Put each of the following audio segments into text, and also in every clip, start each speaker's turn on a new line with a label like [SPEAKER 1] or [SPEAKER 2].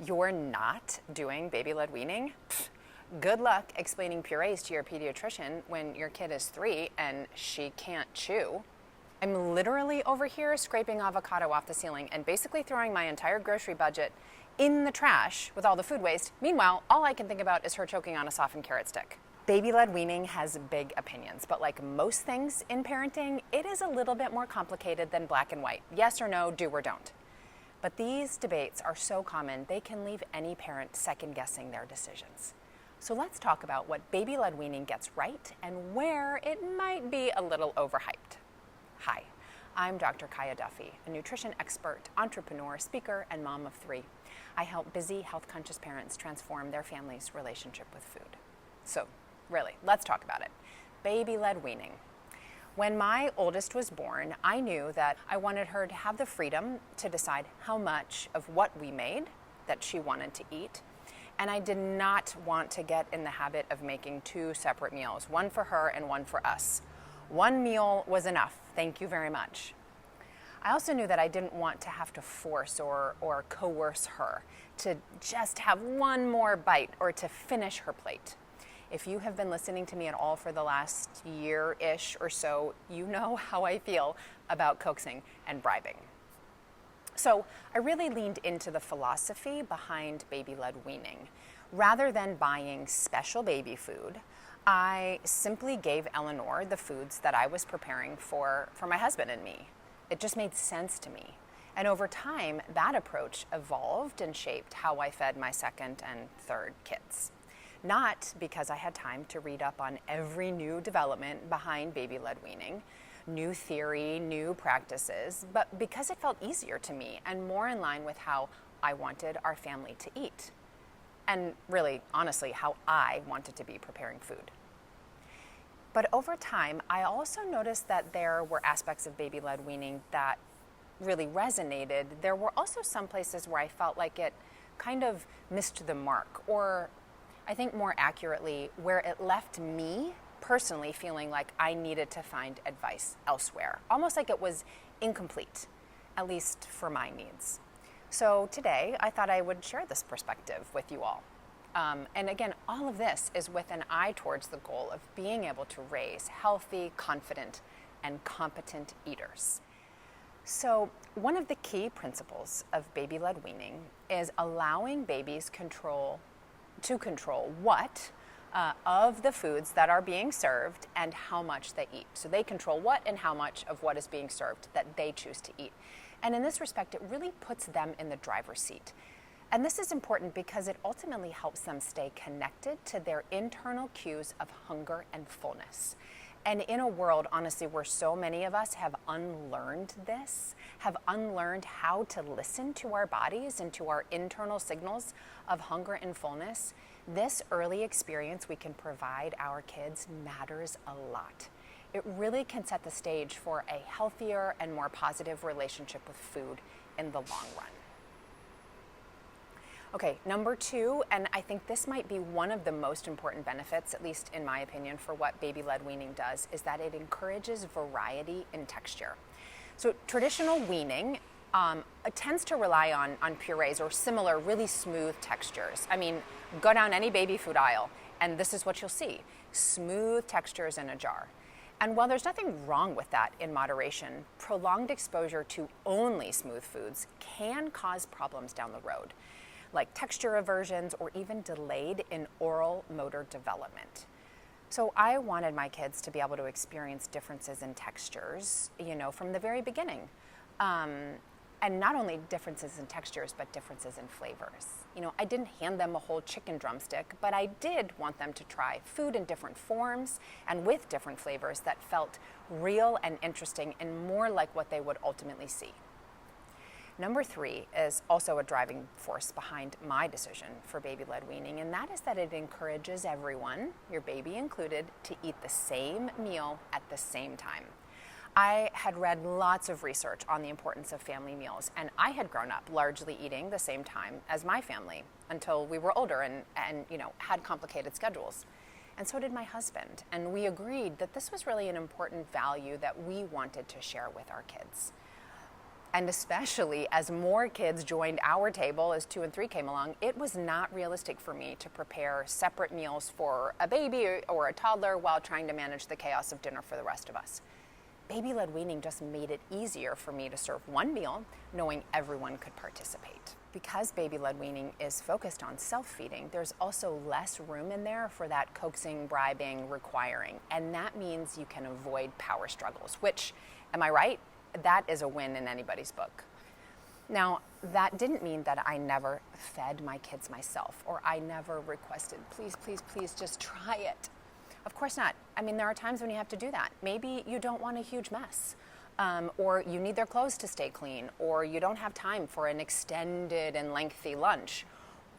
[SPEAKER 1] You're not doing baby-led weaning? Pfft, good luck explaining purees to your pediatrician when your kid is 3 and she can't chew. I'm literally over here scraping avocado off the ceiling and basically throwing my entire grocery budget in the trash with all the food waste. Meanwhile, all I can think about is her choking on a softened carrot stick. Baby-led weaning has big opinions, but like most things in parenting, it is a little bit more complicated than black and white. Yes or no, do or don't. But these debates are so common, they can leave any parent second-guessing their decisions. So let's talk about what baby-led weaning gets right and where it might be a little overhyped. Hi, I'm Dr. Kiyah Duffey, a nutrition expert, entrepreneur, speaker, and mom of 3. I help busy, health-conscious parents transform their family's relationship with food. So, really, let's talk about it. Baby-led weaning. When my oldest was born, I knew that I wanted her to have the freedom to decide how much of what we made that she wanted to eat. And I did not want to get in the habit of making 2 separate meals, one for her and one for us. 1 meal was enough, thank you very much. I also knew that I didn't want to have to force or coerce her to just have one more bite or to finish her plate. If you have been listening to me at all for the last year-ish or so, you know how I feel about coaxing and bribing. So I really leaned into the philosophy behind baby-led weaning. Rather than buying special baby food, I simply gave Eleanor the foods that I was preparing for my husband and me. It just made sense to me. And over time, that approach evolved and shaped how I fed my 2nd and 3rd kids. Not because I had time to read up on every new development behind baby-led weaning, new theory, new practices, but because it felt easier to me and more in line with how I wanted our family to eat. And really, honestly, how I wanted to be preparing food. But over time, I also noticed that there were aspects of baby-led weaning that really resonated. There were also some places where I felt like it kind of missed the mark, or I think more accurately, where it left me personally feeling like I needed to find advice elsewhere, almost like it was incomplete, at least for my needs. So today, I thought I would share this perspective with you all. And again, all of this is with an eye towards the goal of being able to raise healthy, confident, and competent eaters. So one of the key principles of baby-led weaning is allowing babies to control what of the foods that are being served and how much they eat. So they control what and how much of what is being served that they choose to eat. And in this respect, it really puts them in the driver's seat. And this is important because it ultimately helps them stay connected to their internal cues of hunger and fullness. And in a world, honestly, where so many of us have unlearned this, have unlearned how to listen to our bodies and to our internal signals of hunger and fullness, this early experience we can provide our kids matters a lot. It really can set the stage for a healthier and more positive relationship with food in the long run. Okay, number 2, and I think this might be one of the most important benefits, at least in my opinion, for what baby-led weaning does, is that it encourages variety in texture. So traditional weaning tends to rely on purees or similar really smooth textures. I mean, go down any baby food aisle and this is what you'll see, smooth textures in a jar. And while there's nothing wrong with that in moderation, prolonged exposure to only smooth foods can cause problems down the road, like texture aversions or even delayed in oral motor development. So I wanted my kids to be able to experience differences in textures, from the very beginning. And not only differences in textures, but differences in flavors. I didn't hand them a whole chicken drumstick, but I did want them to try food in different forms and with different flavors that felt real and interesting and more like what they would ultimately see. Number 3 is also a driving force behind my decision for baby-led weaning, and that is that it encourages everyone, your baby included, to eat the same meal at the same time. I had read lots of research on the importance of family meals, and I had grown up largely eating the same time as my family until we were older and had complicated schedules. And so did my husband, and we agreed that this was really an important value that we wanted to share with our kids. And especially as more kids joined our table as 2 and 3 came along, it was not realistic for me to prepare separate meals for a baby or a toddler while trying to manage the chaos of dinner for the rest of us. Baby-led weaning just made it easier for me to serve one meal, knowing everyone could participate. Because baby-led weaning is focused on self-feeding, there's also less room in there for that coaxing, bribing, requiring. And that means you can avoid power struggles, which, am I right? That is a win in anybody's book. Now, that didn't mean that I never fed my kids myself, or I never requested, please, please, please, just try it. Of course not. I mean, there are times when you have to do that. Maybe you don't want a huge mess, or you need their clothes to stay clean, or you don't have time for an extended and lengthy lunch,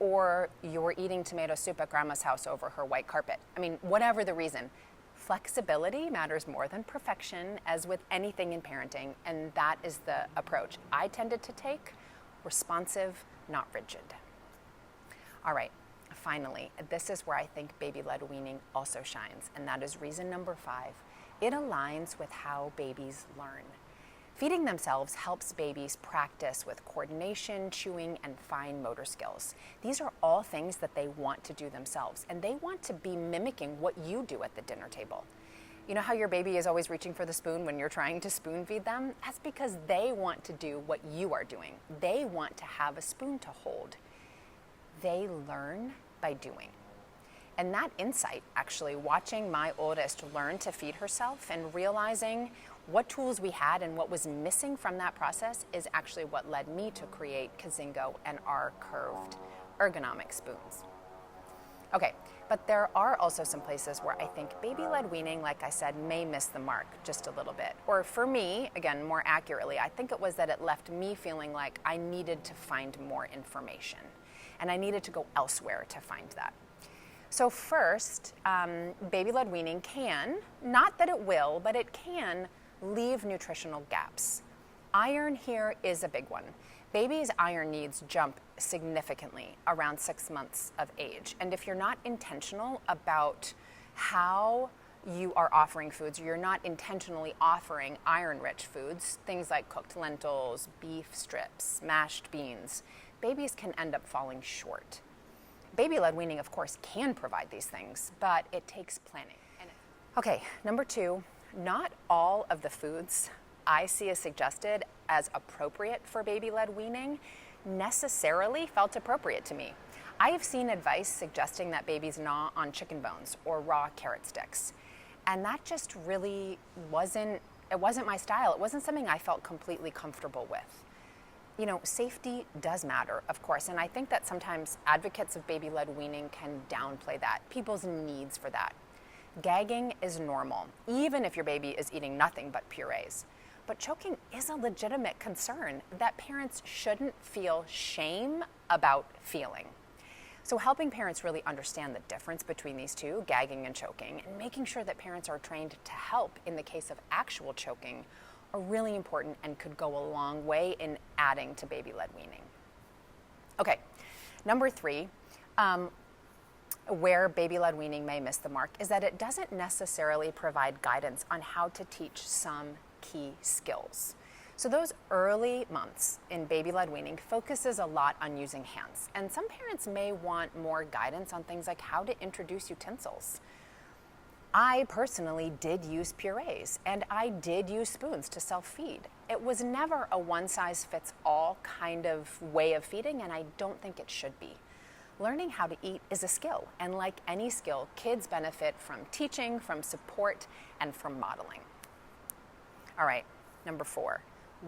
[SPEAKER 1] or you're eating tomato soup at grandma's house over her white carpet. I mean, whatever the reason. Flexibility matters more than perfection, as with anything in parenting, and that is the approach I tended to take: responsive, not rigid. All right, finally, this is where I think baby-led weaning also shines, and that is reason number 5. It aligns with how babies learn. Feeding themselves helps babies practice with coordination, chewing, and fine motor skills. These are all things that they want to do themselves, and they want to be mimicking what you do at the dinner table. You know how your baby is always reaching for the spoon when you're trying to spoon feed them? That's because they want to do what you are doing. They want to have a spoon to hold. They learn by doing. And that insight, actually, watching my oldest learn to feed herself and realizing what tools we had and what was missing from that process, is actually what led me to create Kizingo and our curved ergonomic spoons. Okay, but there are also some places where I think baby-led weaning, like I said, may miss the mark just a little bit. Or for me, again, more accurately, I think it was that it left me feeling like I needed to find more information, and I needed to go elsewhere to find that. So first, baby-led weaning can, not that it will, but it can leave nutritional gaps. Iron here is a big one. Babies' iron needs jump significantly around 6 months of age. And if you're not intentional about how you are offering foods, or you're not intentionally offering iron-rich foods, things like cooked lentils, beef strips, mashed beans, babies can end up falling short. Baby-led weaning, of course, can provide these things, but it takes planning. Okay, number 2, not all of the foods I see as suggested as appropriate for baby-led weaning necessarily felt appropriate to me. I have seen advice suggesting that babies gnaw on chicken bones or raw carrot sticks, and that just really wasn't my style. It wasn't something I felt completely comfortable with. You know, safety does matter, of course, and I think that sometimes advocates of baby-led weaning can downplay that, people's needs for that. Gagging is normal, even if your baby is eating nothing but purees. But choking is a legitimate concern that parents shouldn't feel shame about feeling. So helping parents really understand the difference between these two, gagging and choking, and making sure that parents are trained to help in the case of actual choking, are really important and could go a long way in adding to baby-led weaning. Okay, number 3, where baby-led weaning may miss the mark is that it doesn't necessarily provide guidance on how to teach some key skills. So those early months in baby-led weaning focuses a lot on using hands, and some parents may want more guidance on things like how to introduce utensils. I personally did use purees, and I did use spoons to self-feed. It was never a one-size-fits-all kind of way of feeding, and I don't think it should be. Learning how to eat is a skill, and like any skill, kids benefit from teaching, from support, and from modeling. All right, number 4,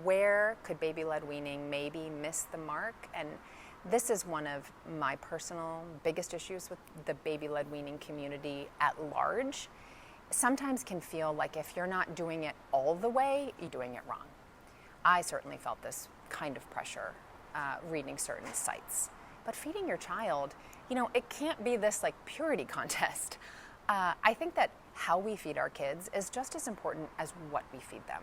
[SPEAKER 1] where could baby-led weaning maybe miss the mark? And this is one of my personal biggest issues with the baby-led weaning community at large. Sometimes can feel like if you're not doing it all the way, you're doing it wrong. I certainly felt this kind of pressure reading certain sites. But feeding your child, you know, it can't be this like purity contest. I think that how we feed our kids is just as important as what we feed them.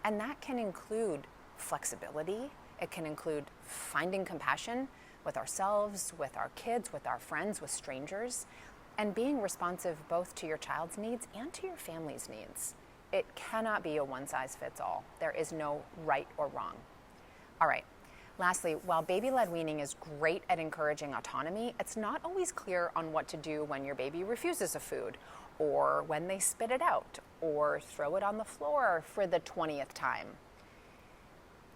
[SPEAKER 1] And that can include flexibility. It can include finding compassion with ourselves, with our kids, with our friends, with strangers, and being responsive both to your child's needs and to your family's needs. It cannot be a one-size-fits-all. There is no right or wrong. All right. Lastly, while baby-led weaning is great at encouraging autonomy, it's not always clear on what to do when your baby refuses a food, or when they spit it out, or throw it on the floor for the 20th time.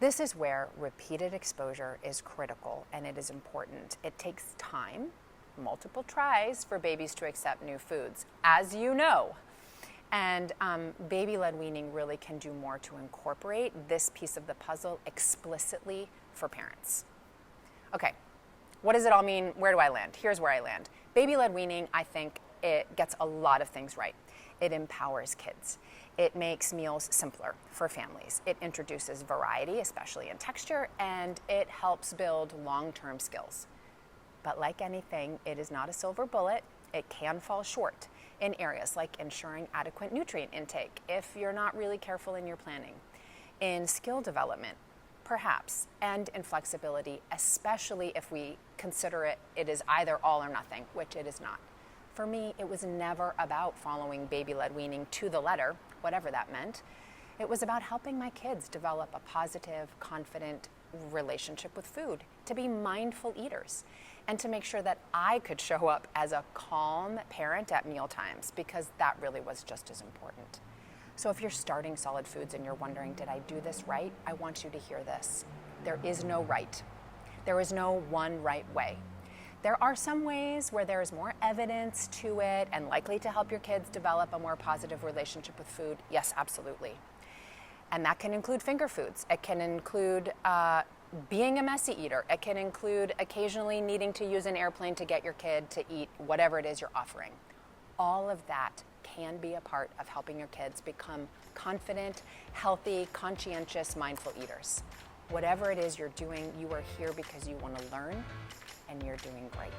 [SPEAKER 1] This is where repeated exposure is critical, and it is important. It takes time, multiple tries, for babies to accept new foods, as you know. And baby-led weaning really can do more to incorporate this piece of the puzzle explicitly for parents. Okay, what does it all mean? Where do I land? Here's where I land. Baby-led weaning, I think it gets a lot of things right. It empowers kids. It makes meals simpler for families. It introduces variety, especially in texture, and it helps build long-term skills. But like anything, it is not a silver bullet. It can fall short in areas like ensuring adequate nutrient intake if you're not really careful in your planning, in skill development, perhaps, and in flexibility, especially if we consider it is either all or nothing, which it is not. For me, it was never about following baby-led weaning to the letter, whatever that meant. It was about helping my kids develop a positive, confident relationship with food, to be mindful eaters, and to make sure that I could show up as a calm parent at meal times, because that really was just as important. So if you're starting solid foods and you're wondering, did I do this right? I want you to hear this. There is no right. There is no one right way. There are some ways where there is more evidence to it and likely to help your kids develop a more positive relationship with food. Yes, absolutely. And that can include finger foods. It can include being a messy eater. It can include occasionally needing to use an airplane to get your kid to eat whatever it is you're offering. All of that can be a part of helping your kids become confident, healthy, conscientious, mindful eaters. Whatever it is you're doing, you are here because you want to learn, and you're doing great.